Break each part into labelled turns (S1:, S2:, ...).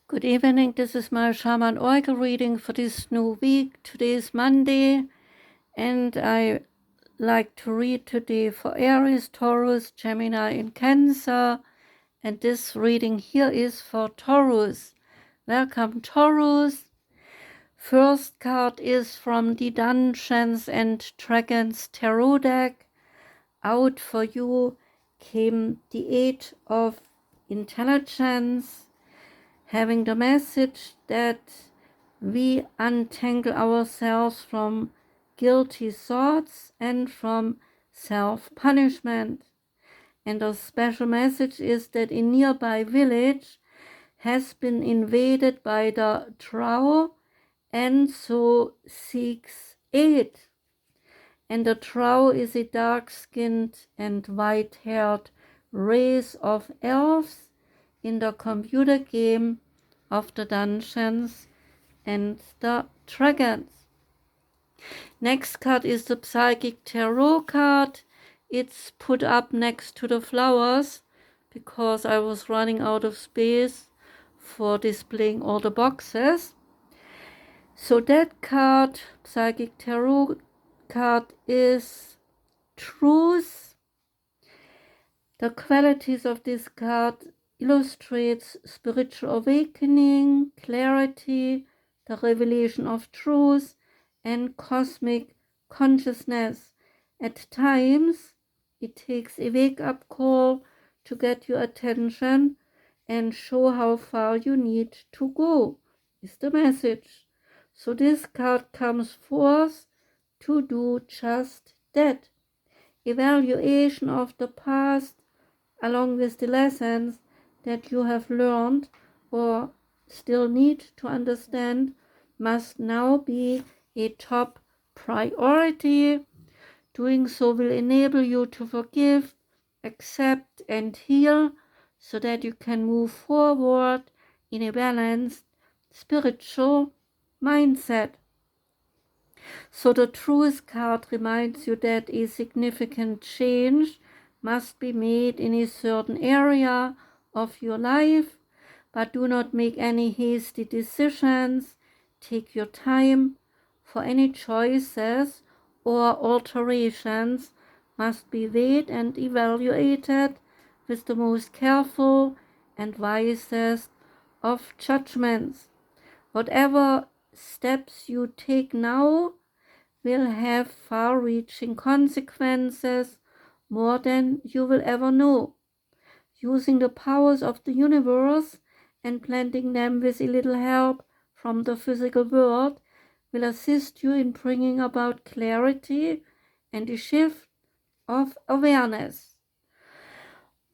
S1: Good evening, this is my Shaman Oracle reading for this new week. Today is Monday, and I like to read today for Aries, Taurus, Gemini, and Cancer. And this reading here is for Taurus. Welcome, Taurus. First card is from the Dungeons and Dragons Tarot deck. Out for you came the Eight of Intelligence, having the message that we untangle ourselves from guilty thoughts and from self-punishment. And the special message is that a nearby village has been invaded by the Drow and so seeks aid. And the Drow is a dark-skinned and white-haired race of elves in the computer game of the Dungeons and the Dragons. Next card is the Psychic Tarot card. It's put up next to the flowers because I was running out of space for displaying all the boxes. So that card, Psychic Tarot card, is Truth. The qualities of this card illustrates spiritual awakening, clarity, the revelation of truth, and cosmic consciousness. At times, it takes a wake-up call to get your attention and show how far you need to go, is the message. So this card comes forth to do just that. Evaluation of the past along with the lessons that you have learned or still need to understand must now be a top priority. Doing so will enable you to forgive, accept, and heal so that you can move forward in a balanced spiritual mindset. So the Truth card reminds you that a significant change must be made in a certain area of your life, but do not make any hasty decisions. Take your time, for any choices or alterations must be weighed and evaluated with the most careful and wisest of judgments. Whatever steps you take now will have far-reaching consequences, more than you will ever know. Using the powers of the universe and blending them with a little help from the physical world will assist you in bringing about clarity and a shift of awareness.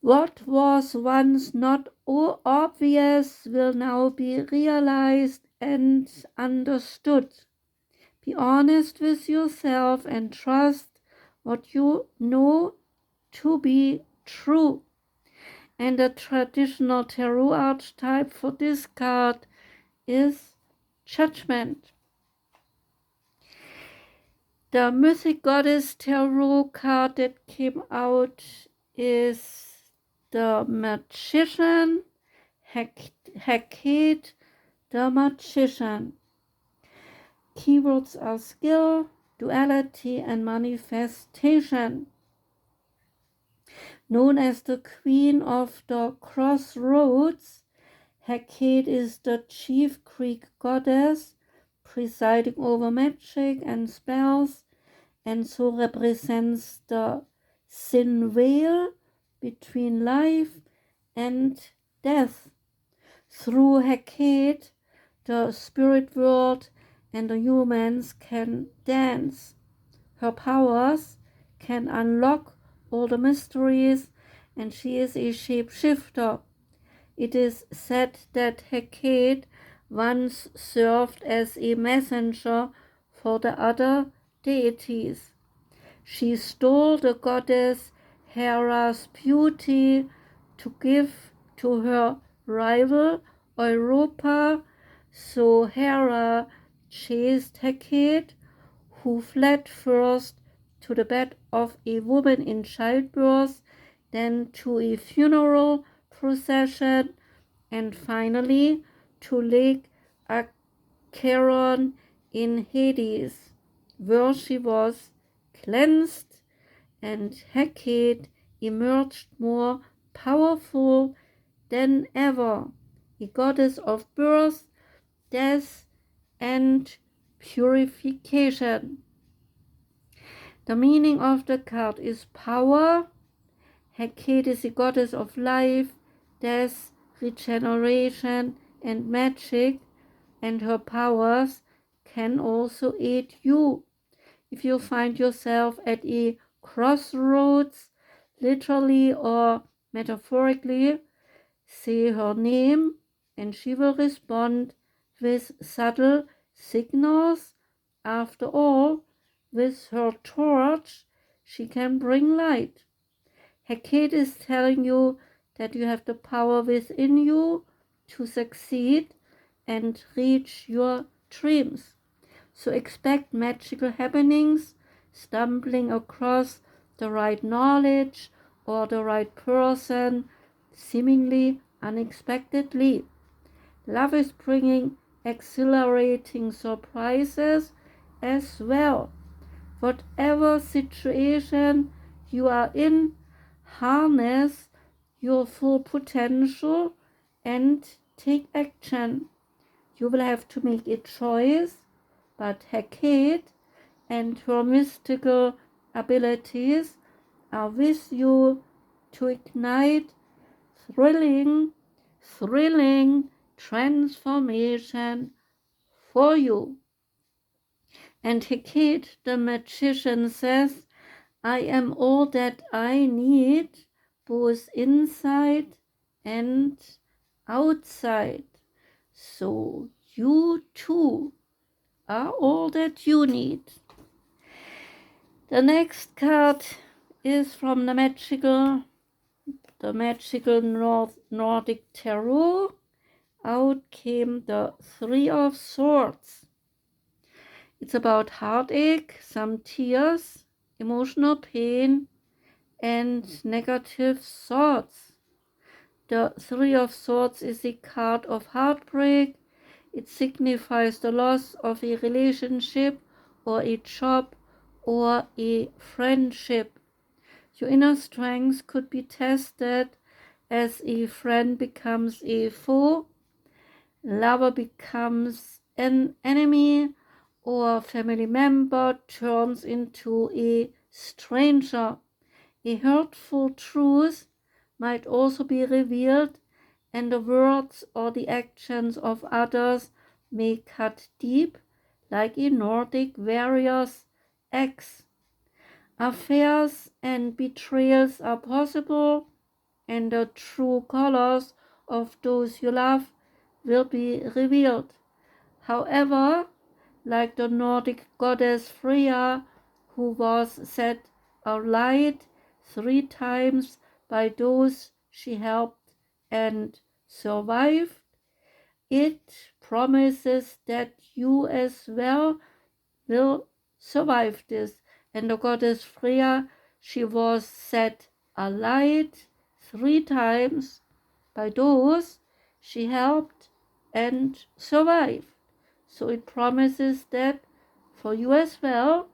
S1: What was once not obvious will now be realized and understood. Be honest with yourself and trust what you know to be true. And the traditional tarot archetype for this card is Judgment. The Mythic Goddess Tarot card that came out is the Magician, Hekate, the Magician. Keywords are skill, duality, and manifestation. Known as the Queen of the Crossroads, Hekate is the chief Greek goddess presiding over magic and spells, and so represents the thin veil between life and death. Through Hekate, the spirit world and the humans can dance. Her powers can unlock all the mysteries, and she is a shapeshifter. It is said that Hekate once served as a messenger for the other deities. She stole the goddess Hera's beauty to give to her rival Europa, so Hera chased Hekate, who fled first to the bed of a woman in childbirth, then to a funeral procession, and finally to Lake Acheron in Hades, where she was cleansed, and Hekate emerged more powerful than ever, a goddess of birth, death, and purification. The meaning of the card is power. Hekate is a goddess of life, death, regeneration, and magic, and her powers can also aid you. If you find yourself at a crossroads, literally or metaphorically, say her name and she will respond with subtle signals. After all, with her torch, she can bring light. Hekate is telling you that you have the power within you to succeed and reach your dreams. So expect magical happenings, stumbling across the right knowledge or the right person, seemingly unexpectedly. Love is bringing exhilarating surprises as well. Whatever situation you are in, harness your full potential and take action. You will have to make a choice, but Hekate and her mystical abilities are with you to ignite thrilling transformation for you. And Hekate, the magician, says, I am all that I need, both inside and outside. So you too are all that you need. The next card is from the magical Nordic tarot. Out came the Three of Swords. It's about heartache, some tears, emotional pain, and negative thoughts. The Three of Swords is a card of heartbreak. It signifies the loss of a relationship or a job or a friendship. Your inner strength could be tested as a friend becomes a foe, lover becomes an enemy, or a family member turns into a stranger. A hurtful truth might also be revealed, and the words or the actions of others may cut deep, like a Nordic warrior's axe. Affairs and betrayals are possible, and the true colors of those you love will be revealed. However, like the Nordic goddess Freya, who was set alight 3 times by those she helped and survived, it promises that you as well will survive this. And the goddess Freya, she was set alight 3 times by those she helped and survived. So it promises that for you as well,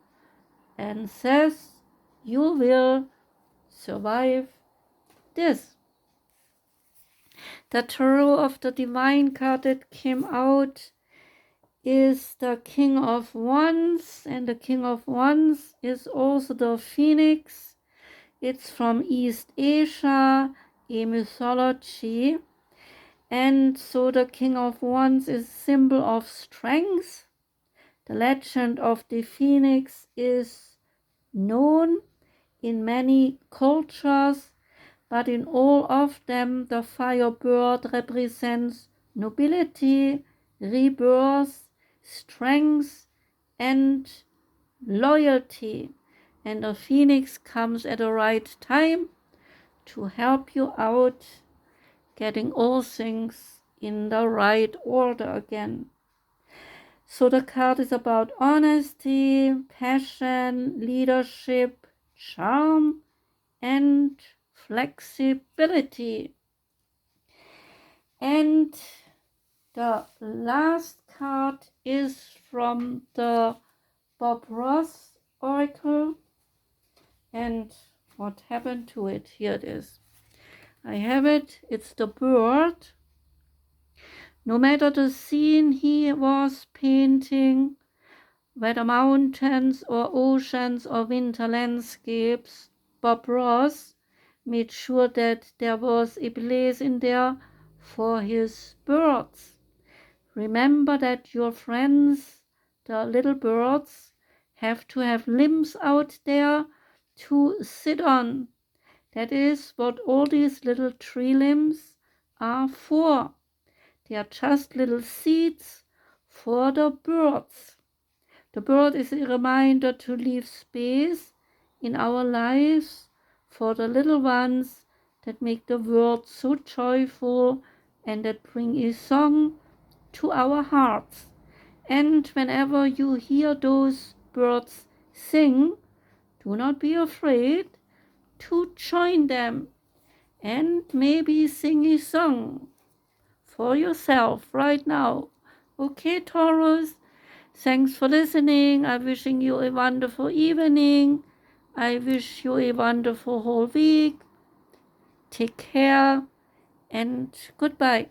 S1: and says you will survive this. The tarot of the divine card that came out is the King of Wands, and the King of Wands is also the Phoenix. It's from East Asia, a mythology. And so the King of Wands is a symbol of strength. The legend of the Phoenix is known in many cultures, but in all of them the firebird represents nobility, rebirth, strength, and loyalty. And the Phoenix comes at the right time to help you out getting all things in the right order again. So the card is about honesty, passion, leadership, charm, and flexibility. And The last card is from the Bob Ross Oracle. And what happened to it? Here it is. I have it. It's the bird. No matter the scene he was painting, whether mountains or oceans or winter landscapes, Bob Ross made sure that there was a place in there for his birds. Remember that your friends, the little birds, have to have limbs out there to sit on. That is what all these little tree limbs are for. They are just little seats for the birds. The bird is a reminder to leave space in our lives for the little ones that make the world so joyful and that bring a song to our hearts. And whenever you hear those birds sing, do not be afraid to join them and maybe sing a song for yourself right now. Okay, Taurus? Thanks for listening. I'm wishing you a wonderful evening. I wish you a wonderful whole week. Take care and goodbye.